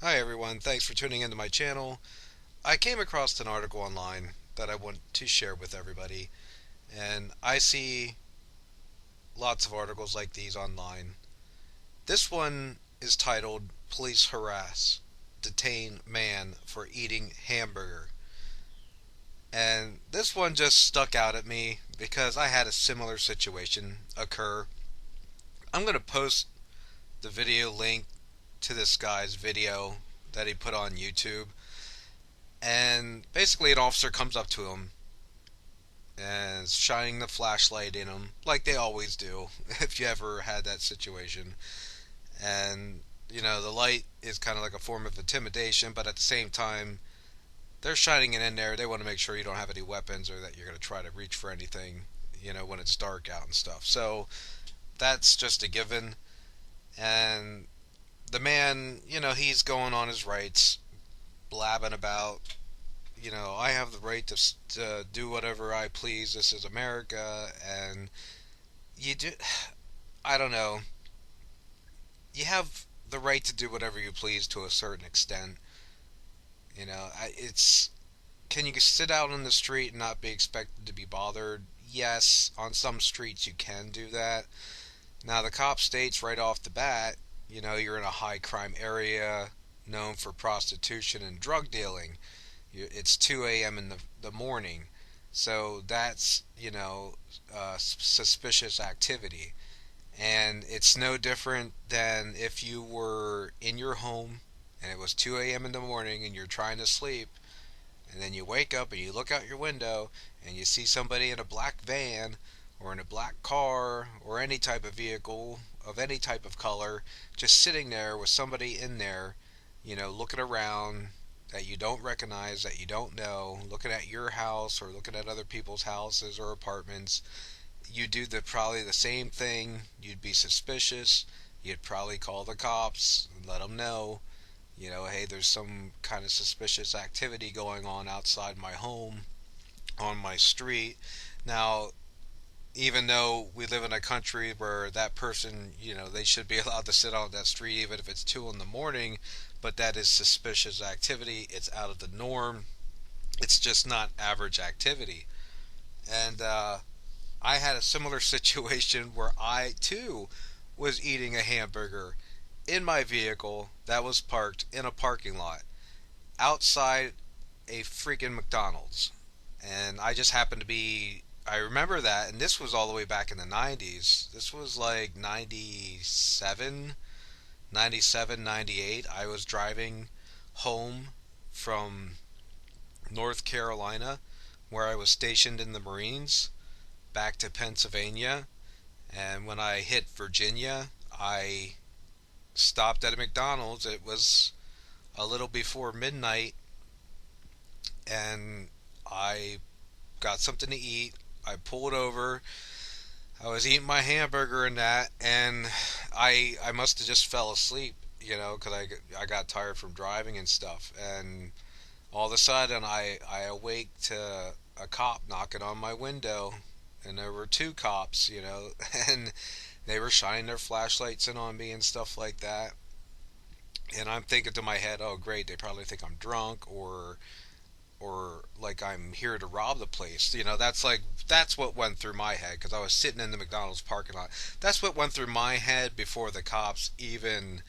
Hi everyone, thanks for tuning into my channel. I came across an article online that I want to share with everybody, and I see lots of articles like these online. This one is titled Police Harass Detain Man for Eating Hamburger. And this one just stuck out at me because I had a similar situation occur. I'm going to post the video link to this guy's video that he put on YouTube. And basically, an officer comes up to him and is shining the flashlight in him, like they always do, if you ever had that situation. And, the light is kind of like a form of intimidation, but at the same time, they're shining it in there. They want to make sure you don't have any weapons or that you're going to try to reach for anything, when it's dark out and stuff. So that's just a given. And the man, he's going on his rights, blabbing about I have the right to do whatever I please. This is America, and you do. I don't know. You have the right to do whatever you please to a certain extent. It's can you sit out on the street and not be expected to be bothered? Yes, on some streets you can do that. Now the cop states right off the bat, you're in a high crime area known for prostitution and drug dealing. It's 2 a.m. in the morning. So that's, suspicious activity. And it's no different than if you were in your home and it was 2 a.m. in the morning and you're trying to sleep, and then you wake up and you look out your window and you see somebody in a black van or in a black car or any type of vehicle of any type of color just sitting there with somebody in there, looking around, that you don't recognize, that you don't know, looking at your house or looking at other people's houses or apartments. You do probably the same thing. You'd be suspicious. You'd probably call the cops and let them know, hey, there's some kind of suspicious activity going on outside my home, on my street. Now, even though we live in a country where that person, they should be allowed to sit on that street even if it's 2 in the morning, but that is suspicious activity. It's out of the norm. It's just not average activity. And I had a similar situation where I too was eating a hamburger in my vehicle that was parked in a parking lot outside a freaking McDonald's. And I just happened to be, I remember that, and this was all the way back in the 90s. This was like 97, 98. I was driving home from North Carolina, where I was stationed in the Marines, back to Pennsylvania. And when I hit Virginia, I stopped at a McDonald's. It was a little before midnight, and I got something to eat. I pulled over. I was eating my hamburger and that, and I must have just fell asleep, because I got tired from driving and stuff. And all of a sudden, I awake to a cop knocking on my window, and there were two cops, and they were shining their flashlights in on me and stuff like that. And I'm thinking to my head, oh great, they probably think I'm drunk or like I'm here to rob the place. That's what went through my head because I was sitting in the McDonald's parking lot. That's what went through my head before the cops even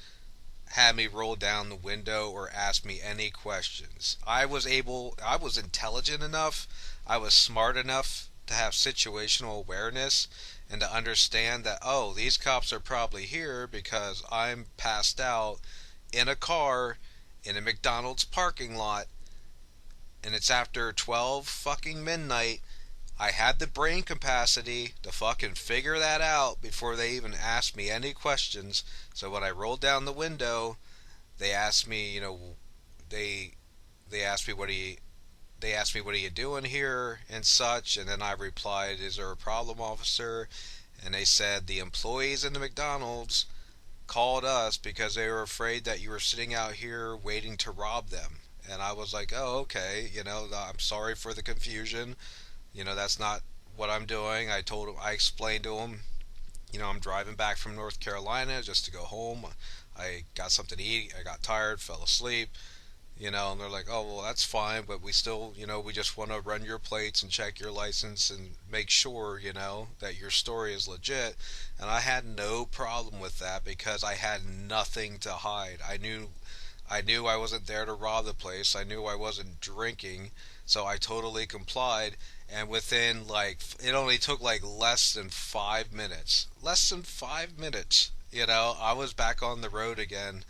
had me roll down the window or ask me any questions. I was intelligent enough, I was smart enough to have situational awareness and to understand that, oh, these cops are probably here because I'm passed out in a car in a McDonald's parking lot and it's after 12 fucking midnight. I had the brain capacity to fucking figure that out before they even asked me any questions. So when I rolled down the window, they asked me, they they asked me they asked me what are you doing here and such, and then I replied, "Is there a problem, officer?" And they said the employees in the McDonald's called us because they were afraid that you were sitting out here waiting to rob them. And I was like, "Oh, okay. I'm sorry for the confusion. That's not what I'm doing." I explained to them I'm driving back from North Carolina just to go home. I got something to eat. I got tired, fell asleep. And they're like, oh, well, that's fine, but we still, we just want to run your plates and check your license and make sure, that your story is legit. And I had no problem with that because I had nothing to hide. I knew I wasn't there to rob the place. I knew I wasn't drinking, so I totally complied. And within it only took like less than 5 minutes. Less than 5 minutes. I was back on the road again,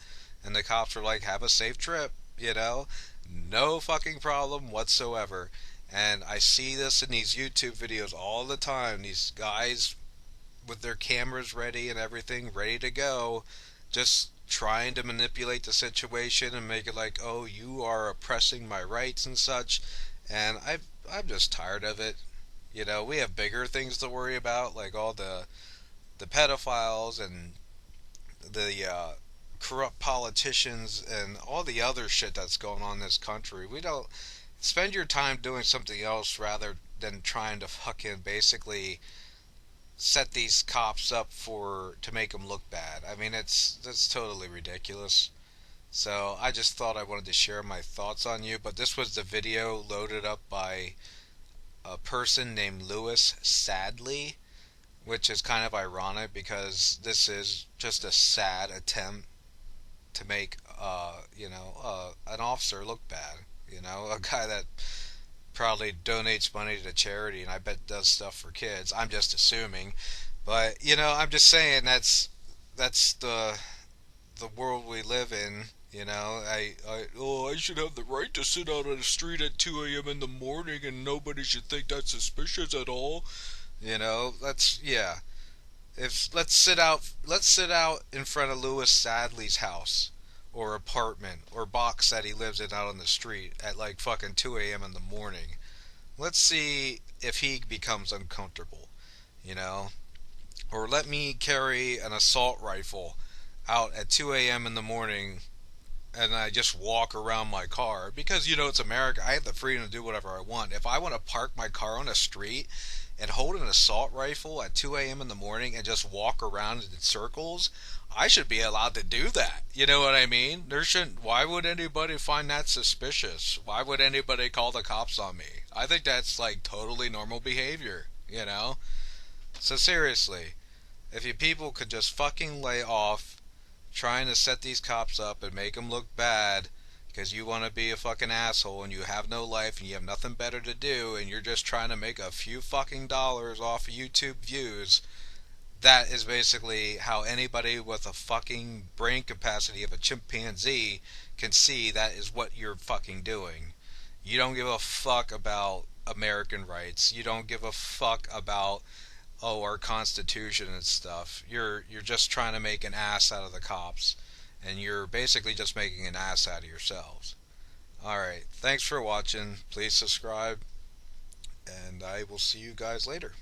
and the cops were like, "Have a safe trip." No fucking problem whatsoever. And I see this in these YouTube videos all the time. These guys with their cameras ready and everything ready to go, just trying to manipulate the situation and make it like, oh, you are oppressing my rights and such. And I'm just tired of it. We have bigger things to worry about, like all the pedophiles and the corrupt politicians and all the other shit that's going on in this country. We don't spend your time doing something else rather than trying to fucking basically set these cops up for to make them look bad. I mean, that's totally ridiculous. So I just thought I wanted to share my thoughts on you. But this was the video loaded up by a person named Lewis Sadley, which is kind of ironic because this is just a sad attempt to make an officer look bad. A guy that probably donates money to charity and I bet does stuff for kids. I'm just assuming, but I'm just saying that's the world we live in. I should have the right to sit out on the street at 2 a.m. in the morning and nobody should think that's suspicious at all. That's yeah. If let's sit out in front of Lewis Sadley's house or apartment or box that he lives in out on the street at like fucking 2 a.m. in the morning. Let's see if he becomes uncomfortable, you know? Or let me carry an assault rifle out at 2 a.m. in the morning and I just walk around my car because it's America. I have the freedom to do whatever I want. If I want to park my car on a street and hold an assault rifle at 2 a.m. in the morning and just walk around in circles, I should be allowed to do that. You know what I mean? There shouldn't. Why would anybody find that suspicious? Why would anybody call the cops on me? I think that's like totally normal behavior. So seriously, if you people could just fucking lay off trying to set these cops up and make them look bad because you want to be a fucking asshole and you have no life and you have nothing better to do and you're just trying to make a few fucking dollars off of YouTube views. That is basically how anybody with a fucking brain capacity of a chimpanzee can see that is what you're fucking doing. You don't give a fuck about American rights. You don't give a fuck about our constitution and stuff. You're just trying to make an ass out of the cops, and you're basically just making an ass out of yourselves. All right, thanks for watching. Please subscribe, and I will see you guys later.